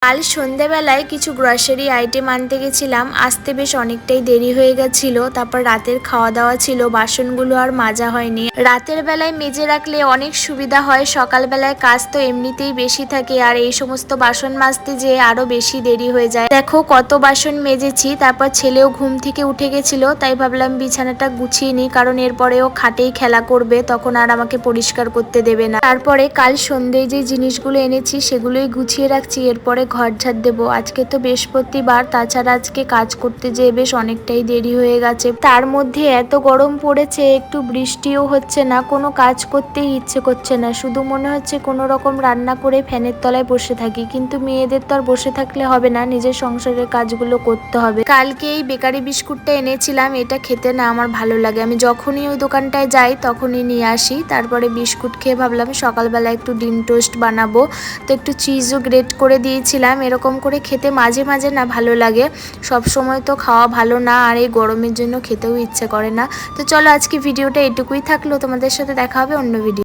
কাল সন্ধেবেলায় কিছু গ্রসারি আইটেম আনতে গেছিলাম, আসতে বেশ অনেকটাই দেরি হয়ে গেছিল। তারপর রাতের খাওয়া দাওয়া ছিল, বাসনগুলো আর মাজা হয়নি। রাতের বেলায় মেজে রাখলে অনেক সুবিধা হয়, সকালবেলায় কাজ তো এমনিতেই বেশি থাকে, আর এই সমস্ত বাসন মাজতে যেয়ে আরো বেশি দেরি হয়ে যায়। দেখো কত বাসন মেজেছি। তারপর ছেলেও ঘুম থেকে উঠে গেছিল, তাই ভাবলাম বিছানাটা গুছিয়ে নিই, কারণ এরপরেও খাটেই খেলা করবে, তখন আর আমাকে পরিষ্কার করতে দেবে না। তারপরে কাল সন্ধ্যায় যে জিনিসগুলো এনেছি সেগুলোই গুছিয়ে রাখছি, এরপরে ঘর ঝাড় দেবো। আজকে তো বৃহস্পতিবার, তাছাড়া আজকে কাজ করতে যেয়ে বেশ অনেকটাই দেরি হয়ে গেছে। তার মধ্যে এত গরম পড়েছে, একটু বৃষ্টিও হচ্ছে না, কোনো কাজ করতেই ইচ্ছে করছে না। শুধু মনে হচ্ছে কোনো রকম রান্না করে ফ্যানের তলায় বসে থাকি, কিন্তু মেয়েদের তো আর বসে থাকলে হবে না, নিজের সংসারের কাজগুলো করতে হবে। কালকে এই বেকারি বিস্কুটটা এনেছিলাম, এটা খেতে না আমার ভালো লাগে, আমি যখনই ওই দোকানটায় যাই তখনই নিয়ে আসি। তারপরে বিস্কুট খেয়ে ভাবলাম সকালবেলা একটু ডিম টোস্ট বানাবো, তো একটু চিজও গ্রেট করে দিয়েছিলাম। এরকম করে খেতে মাঝে মাঝে না ভালো লাগে, সব সময় তো খাওয়া ভালো না, আর এই গরমের জন্য খেতেও ইচ্ছে করে না। তো চলো আজকে ভিডিওটা এটুকুই থাকলো, তোমাদের সাথে দেখা হবে অন্য ভিডিও।